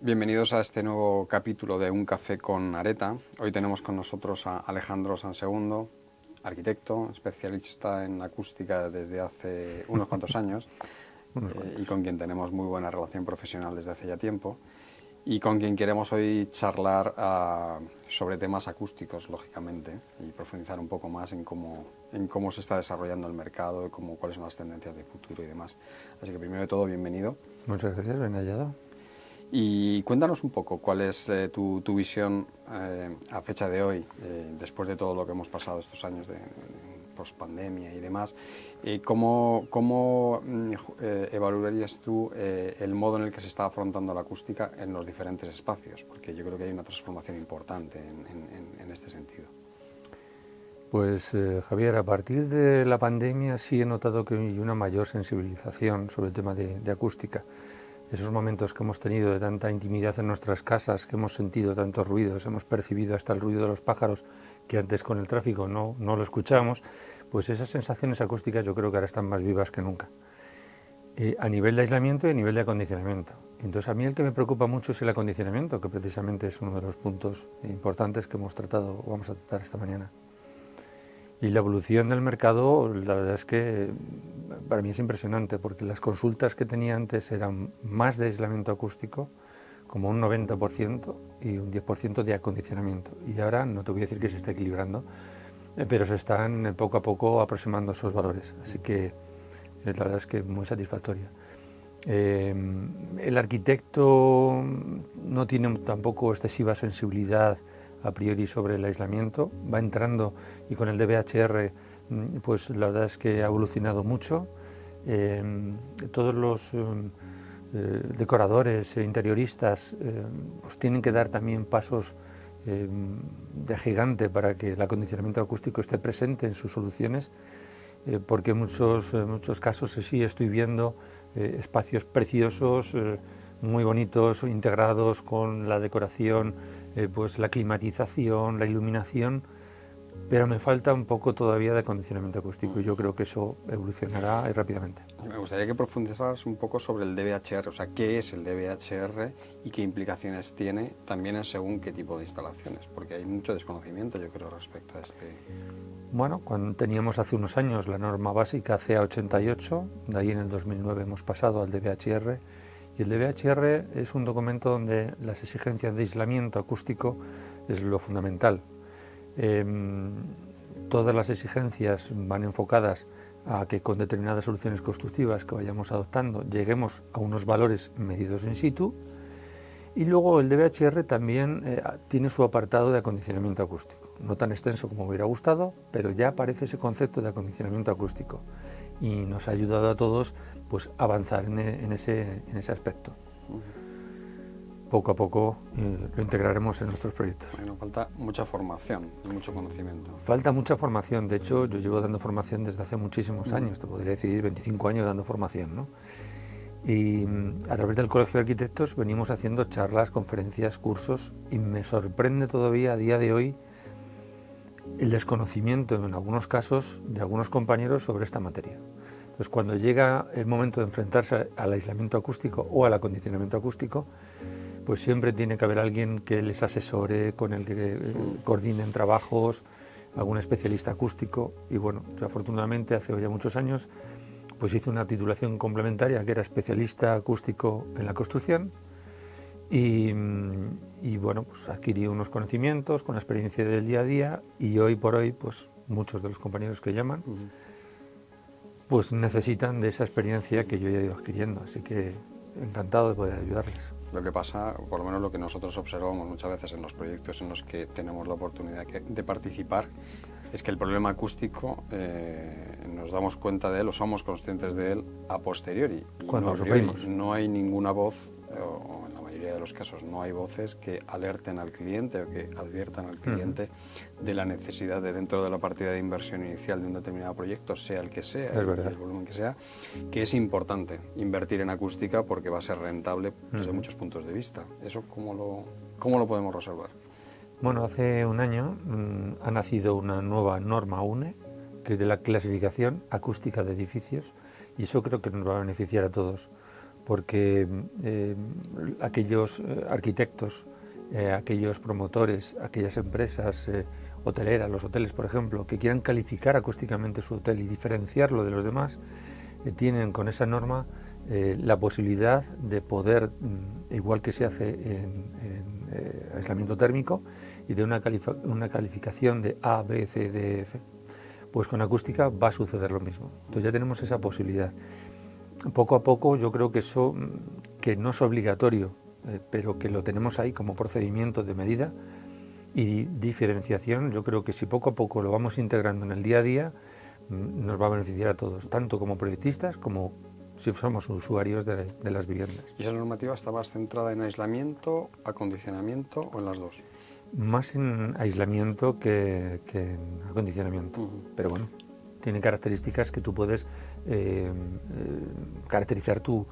Bienvenidos a este nuevo capítulo de Un Café con Areta. Hoy tenemos con nosotros a Alejandro Sansegundo, arquitecto, especialista en acústica desde hace unos cuantos años y con quien tenemos muy buena relación profesional desde hace ya tiempo y con quien queremos hoy charlar sobre temas acústicos, lógicamente, y profundizar un poco más en cómo se está desarrollando el mercado y cuáles son las tendencias de futuro y demás. Así que primero de todo, bienvenido. Muchas gracias, bien hallado. Y cuéntanos un poco cuál es tu visión a fecha de hoy, después de todo lo que hemos pasado estos años de pospandemia y demás. ¿Cómo evaluarías tú el modo en el que se está afrontando la acústica en los diferentes espacios? Porque yo creo que hay una transformación importante en este sentido. Pues Javier, a partir de la pandemia sí he notado que hay una mayor sensibilización sobre el tema de acústica. Esos momentos que hemos tenido de tanta intimidad en nuestras casas, que hemos sentido tantos ruidos, hemos percibido hasta el ruido de los pájaros que antes con el tráfico no lo escuchábamos, pues esas sensaciones acústicas yo creo que ahora están más vivas que nunca. A nivel de aislamiento y a nivel de acondicionamiento. Entonces a mí el que me preocupa mucho es el acondicionamiento, que precisamente es uno de los puntos importantes que vamos a tratar esta mañana. Y la evolución del mercado, la verdad es que para mí es impresionante, porque las consultas que tenía antes eran más de aislamiento acústico, como un 90%, y un 10% de acondicionamiento. Y ahora no te voy a decir que se está equilibrando, pero se están poco a poco aproximando esos valores. Así que la verdad es que muy satisfactoria. El arquitecto no tiene tampoco excesiva sensibilidad a priori sobre el aislamiento, va entrando, y con el DVHR pues la verdad es que ha evolucionado mucho. Todos los decoradores e interioristas pues tienen que dar también pasos de gigante para que el acondicionamiento acústico esté presente en sus soluciones, porque en muchos casos sí estoy viendo espacios preciosos, muy bonitos, integrados con la decoración, pues la climatización, la iluminación, pero me falta un poco todavía de acondicionamiento acústico y yo creo que eso evolucionará rápidamente. Me gustaría que profundizaras un poco sobre el DVHR, o sea, qué es el DVHR y qué implicaciones tiene también en según qué tipo de instalaciones, porque hay mucho desconocimiento, yo creo, respecto a este. Bueno, cuando teníamos hace unos años la norma básica CA88, de ahí en el 2009 hemos pasado al DVHR, y el DVHR es un documento donde las exigencias de aislamiento acústico es lo fundamental. Todas las exigencias van enfocadas a que con determinadas soluciones constructivas que vayamos adoptando lleguemos a unos valores medidos in situ, y luego el DVHR también tiene su apartado de acondicionamiento acústico, no tan extenso como me hubiera gustado, pero ya aparece ese concepto de acondicionamiento acústico y nos ha ayudado a todos pues avanzar en ese aspecto. Poco a poco lo integraremos en nuestros proyectos. Bueno, falta mucha formación y mucho conocimiento. Falta mucha formación. De hecho, yo llevo dando formación desde hace muchísimos años, te podría decir 25 años dando formación, ¿no? Y a través del Colegio de Arquitectos venimos haciendo charlas, conferencias, cursos, y me sorprende todavía a día de hoy el desconocimiento en algunos casos de algunos compañeros sobre esta materia. Entonces, cuando llega el momento de enfrentarse al aislamiento acústico o al acondicionamiento acústico, pues siempre tiene que haber alguien que les asesore, con el que coordinen trabajos, algún especialista acústico. Y bueno, yo afortunadamente hace ya muchos años pues hice una titulación complementaria que era especialista acústico en la construcción y bueno, pues adquirí unos conocimientos con la experiencia del día a día, y hoy por hoy pues muchos de los compañeros que llaman pues necesitan de esa experiencia que yo ya he ido adquiriendo, así que encantado de poder ayudarles. Lo que pasa, por lo menos lo que nosotros observamos muchas veces en los proyectos en los que tenemos la oportunidad de participar, es que el problema acústico nos damos cuenta de él o somos conscientes de él a posteriori. Y cuando no, lo sufrimos. No hay ninguna voz, o en la mayoría de los casos no hay voces que alerten al cliente o que adviertan al cliente de la necesidad de, dentro de la partida de inversión inicial de un determinado proyecto, sea el que sea, el volumen que sea, que es importante invertir en acústica porque va a ser rentable desde muchos puntos de vista. ¿Eso cómo lo podemos resolver? Bueno, hace un año ha nacido una nueva norma UNE, que es de la clasificación acústica de edificios, y eso creo que nos va a beneficiar a todos, porque aquellos arquitectos, aquellos promotores, aquellas empresas hoteleras, los hoteles por ejemplo, que quieran calificar acústicamente su hotel y diferenciarlo de los demás, tienen con esa norma la posibilidad de poder, igual que se hace en aislamiento térmico, y de una calificación de A, B, C, D, F, pues con acústica va a suceder lo mismo. Entonces ya tenemos esa posibilidad. Poco a poco yo creo que eso, que no es obligatorio, pero que lo tenemos ahí como procedimiento de medida y diferenciación, yo creo que si poco a poco lo vamos integrando en el día a día, nos va a beneficiar a todos, tanto como proyectistas como si somos usuarios de las viviendas. ¿Y esa normativa está más centrada en aislamiento, acondicionamiento o en las dos? Más en aislamiento que en acondicionamiento, pero bueno, tiene características que tú puedes caracterizar tu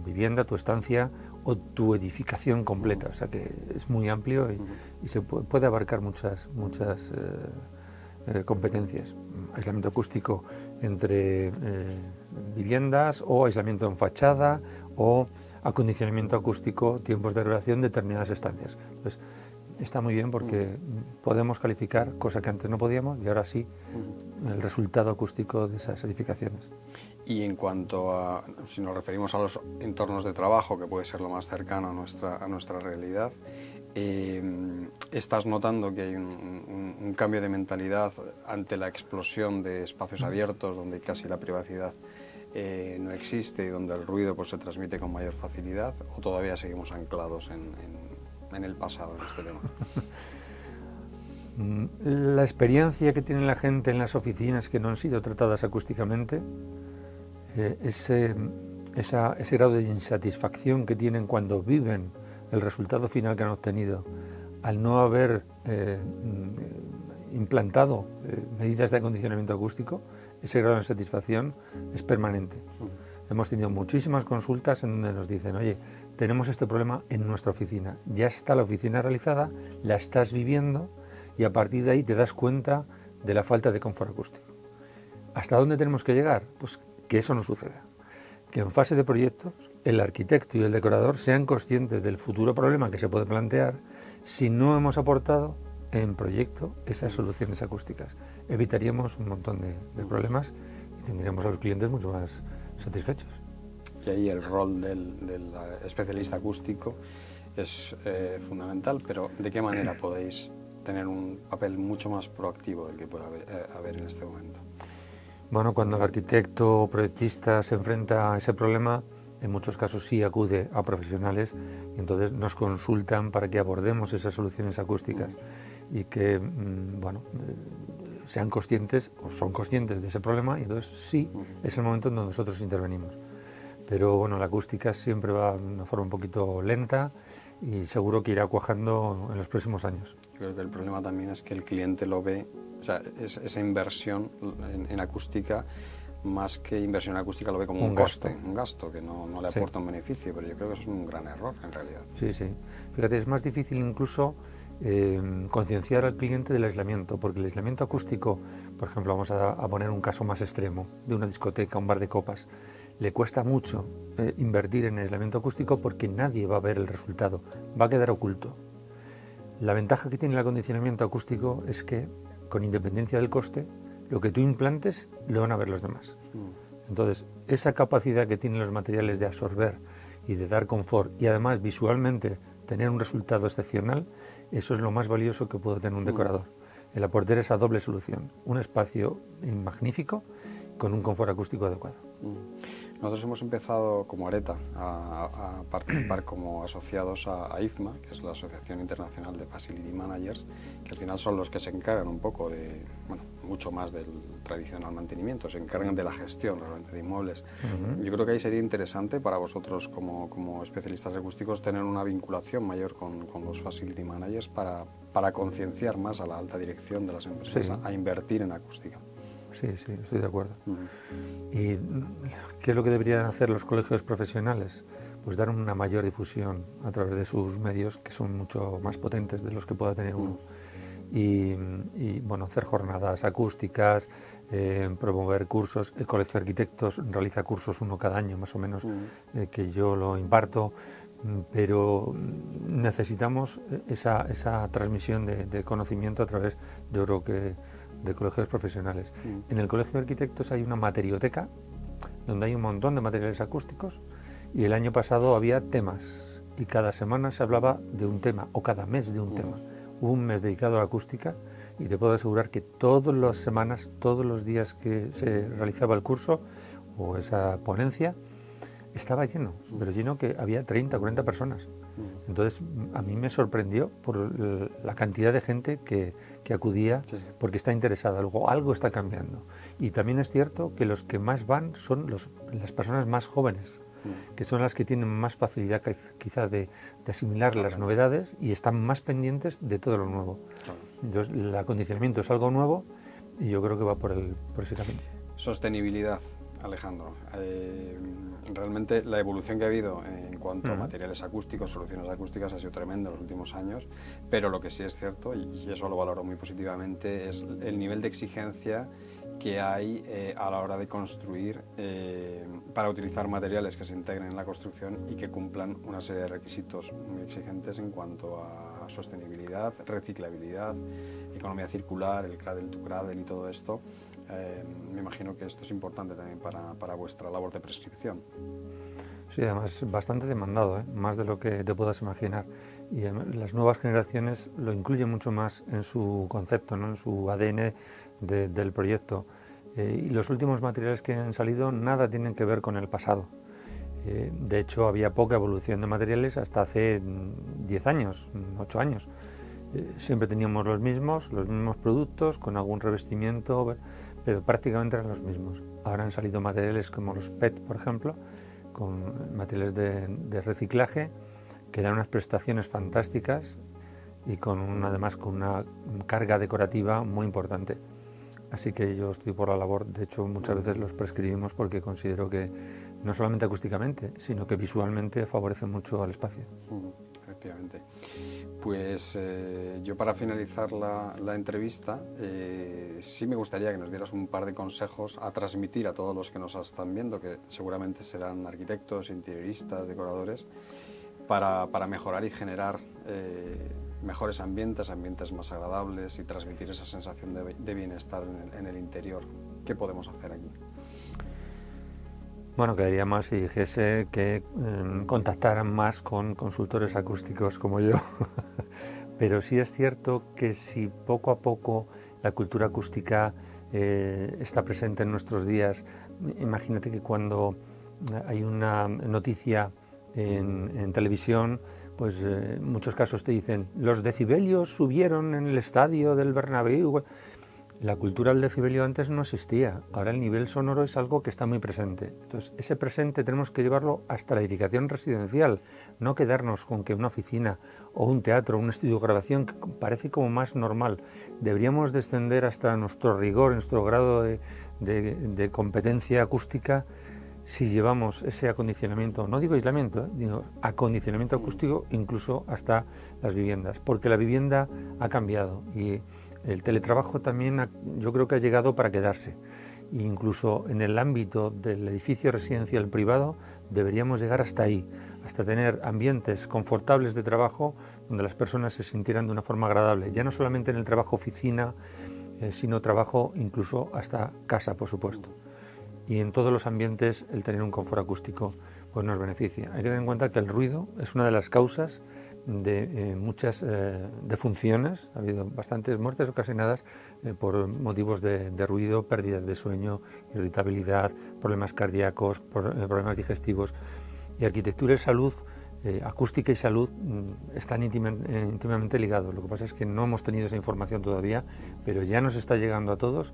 vivienda, tu estancia o tu edificación completa, o sea que es muy amplio y se puede abarcar muchas competencias. Aislamiento acústico entre viviendas, o aislamiento en fachada, o acondicionamiento acústico, tiempos de duración, determinadas estancias. Entonces, está muy bien porque podemos calificar, cosa que antes no podíamos, y ahora sí, el resultado acústico de esas edificaciones. Y en cuanto a, si nos referimos a los entornos de trabajo, que puede ser lo más cercano a nuestra realidad, ¿estás notando que hay un cambio de mentalidad ante la explosión de espacios abiertos, donde casi la privacidad no existe y donde el ruido pues, se transmite con mayor facilidad, o todavía seguimos anclados en el pasado en este tema? La experiencia que tiene la gente en las oficinas que no han sido tratadas acústicamente, ese grado de insatisfacción que tienen cuando viven el resultado final que han obtenido al no haber implantado medidas de acondicionamiento acústico, ese grado de insatisfacción es permanente. Hemos tenido muchísimas consultas en donde nos dicen, oye, tenemos este problema en nuestra oficina, ya está la oficina realizada, la estás viviendo y a partir de ahí te das cuenta de la falta de confort acústico. ¿Hasta dónde tenemos que llegar? Pues que eso no suceda. Que en fase de proyectos el arquitecto y el decorador sean conscientes del futuro problema que se puede plantear si no hemos aportado en proyecto esas soluciones acústicas. Evitaríamos un montón de problemas y tendríamos a los clientes mucho más satisfechos. Y ahí el rol del especialista acústico es fundamental, pero ¿de qué manera podéis tener un papel mucho más proactivo del que puede haber en este momento? Bueno, cuando el arquitecto o proyectista se enfrenta a ese problema, en muchos casos sí acude a profesionales y entonces nos consultan para que abordemos esas soluciones acústicas y que, sean conscientes o son conscientes de ese problema, y entonces sí es el momento en donde nosotros intervenimos. Pero bueno, la acústica siempre va de una forma un poquito lenta y seguro que irá cuajando en los próximos años. Yo creo que el problema también es que el cliente lo ve, o sea, esa inversión en acústica, más que inversión en acústica, lo ve como un gasto que no le aporta un beneficio, pero yo creo que eso es un gran error en realidad. Sí, sí. Fíjate, es más difícil incluso concienciar al cliente del aislamiento, porque el aislamiento acústico, por ejemplo, vamos a poner un caso más extremo, de una discoteca, un bar de copas, le cuesta mucho invertir en aislamiento acústico porque nadie va a ver el resultado, va a quedar oculto. La ventaja que tiene el acondicionamiento acústico es que, con independencia del coste, lo que tú implantes lo van a ver los demás. Entonces, esa capacidad que tienen los materiales de absorber y de dar confort, y además visualmente tener un resultado excepcional, eso es lo más valioso que puede tener un decorador. El aportar esa doble solución, un espacio magnífico con un confort acústico adecuado. Nosotros hemos empezado como Areta a participar como asociados a IFMA, que es la Asociación Internacional de Facility Managers, que al final son los que se encargan un poco de, mucho más del tradicional mantenimiento, se encargan de la gestión realmente de inmuebles. Yo creo que ahí sería interesante para vosotros como especialistas acústicos tener una vinculación mayor con los Facility Managers para concienciar más a la alta dirección de las empresas a invertir en acústica. Sí, sí, estoy de acuerdo. ¿Y qué es lo que deberían hacer los colegios profesionales? Pues dar una mayor difusión a través de sus medios, que son mucho más potentes de los que pueda tener uno. y bueno, hacer jornadas acústicas, promover cursos. El Colegio de Arquitectos realiza cursos uno cada año más o menos, que yo lo imparto, pero necesitamos esa transmisión de conocimiento a través, yo creo que, de colegios profesionales. En el Colegio de Arquitectos hay una materioteca donde hay un montón de materiales acústicos, y el año pasado había temas y cada semana se hablaba de un tema, o cada mes de un tema. Hubo un mes dedicado a la acústica, y te puedo asegurar que todas las semanas, todos los días que se realizaba el curso o esa ponencia, estaba lleno, pero lleno, que había 30 o 40 personas. Entonces a mí me sorprendió por la cantidad de gente que acudía, porque está interesada, luego algo está cambiando. Y también es cierto que los que más van son las personas más jóvenes, que son las que tienen más facilidad quizás de asimilar las novedades y están más pendientes de todo lo nuevo. Entonces el acondicionamiento es algo nuevo y yo creo que va por ese camino. Sostenibilidad, Alejandro. Realmente la evolución que ha habido en cuanto a materiales acústicos, soluciones acústicas, ha sido tremenda en los últimos años, pero lo que sí es cierto, y eso lo valoro muy positivamente, es el nivel de exigencia que hay a la hora de construir para utilizar materiales que se integren en la construcción y que cumplan una serie de requisitos muy exigentes en cuanto a sostenibilidad, reciclabilidad, economía circular, el Cradle to Cradle y todo esto. Me imagino que esto es importante también para vuestra labor de prescripción. Sí, además bastante demandado, más de lo que te puedas imaginar. Y las nuevas generaciones lo incluyen mucho más en su concepto, ¿no? En su ADN del proyecto. Y los últimos materiales que han salido nada tienen que ver con el pasado. De hecho, había poca evolución de materiales hasta hace 10 años, 8 años. Siempre teníamos los mismos productos, con algún revestimiento, pero prácticamente eran los mismos. Ahora han salido materiales como los PET, por ejemplo, con materiales de reciclaje, que dan unas prestaciones fantásticas y además con una carga decorativa muy importante. Así que yo estoy por la labor, de hecho muchas veces los prescribimos porque considero que no solamente acústicamente, sino que visualmente favorece mucho al espacio. Efectivamente. Pues yo, para finalizar la entrevista, sí me gustaría que nos dieras un par de consejos a transmitir a todos los que nos están viendo, que seguramente serán arquitectos, interioristas, decoradores, para mejorar y generar mejores ambientes más agradables y transmitir esa sensación de bienestar en el interior. ¿Qué podemos hacer aquí? Bueno, quedaría más si dijese que contactaran más con consultores acústicos como yo. Pero sí es cierto que si poco a poco la cultura acústica está presente en nuestros días, imagínate que cuando hay una noticia en televisión, pues en muchos casos te dicen los decibelios subieron en el estadio del Bernabéu. La cultura del decibelio antes no existía, ahora el nivel sonoro es algo que está muy presente. Entonces, ese presente tenemos que llevarlo hasta la edificación residencial, no quedarnos con que una oficina o un teatro, un estudio de grabación, que parece como más normal. Deberíamos descender hasta nuestro rigor, nuestro grado de competencia acústica, si llevamos ese acondicionamiento, no digo aislamiento, digo acondicionamiento acústico, incluso hasta las viviendas, porque la vivienda ha cambiado y el teletrabajo también yo creo que ha llegado para quedarse. E incluso en el ámbito del edificio residencial privado deberíamos llegar hasta ahí, hasta tener ambientes confortables de trabajo donde las personas se sintieran de una forma agradable, ya no solamente en el trabajo oficina, sino trabajo incluso hasta casa, por supuesto. Y en todos los ambientes el tener un confort acústico pues nos beneficia. Hay que tener en cuenta que el ruido es una de las causas de muchas defunciones. Ha habido bastantes muertes ocasionadas por motivos de ruido, pérdidas de sueño, irritabilidad, problemas cardíacos, problemas digestivos. Y arquitectura y salud, acústica y salud están íntimamente ligados. Lo que pasa es que no hemos tenido esa información todavía, pero ya nos está llegando a todos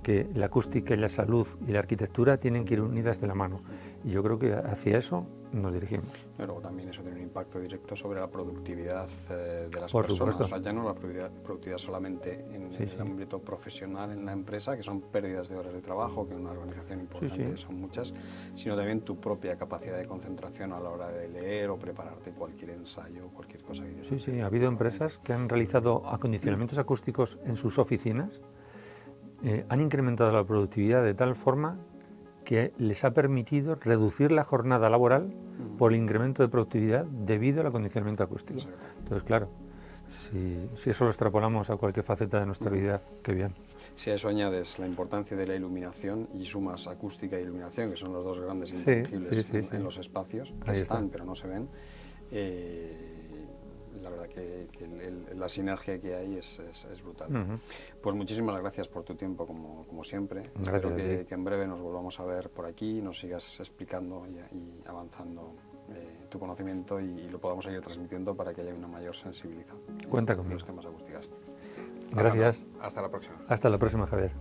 que la acústica y la salud y la arquitectura tienen que ir unidas de la mano. Y yo creo que hacia eso nos dirigimos. Y luego también eso tiene un impacto directo sobre la productividad de las Por personas. supuesto. O sea, ya no la productividad solamente en el ámbito profesional, en la empresa, que son pérdidas de horas de trabajo, que en una organización importante son muchas, sino también tu propia capacidad de concentración a la hora de leer o prepararte cualquier ensayo, cualquier cosa. Sí, ha habido empresas que han realizado acondicionamientos acústicos en sus oficinas, han incrementado la productividad de tal forma que les ha permitido reducir la jornada laboral por el incremento de productividad debido al acondicionamiento acústico. Entonces, claro, si eso lo extrapolamos a cualquier faceta de nuestra vida, qué bien. Si a eso añades la importancia de la iluminación y sumas acústica e iluminación, que son los dos grandes intangibles en los espacios, que están pero no se ven, la verdad que la sinergia que hay es brutal. Pues muchísimas gracias por tu tiempo, como siempre. Espero que en breve nos volvamos a ver por aquí, nos sigas explicando y avanzando tu conocimiento y lo podamos seguir transmitiendo para que haya una mayor sensibilidad Cuenta conmigo. en los temas acústicos. Gracias. Hasta la próxima. Hasta la próxima, Javier.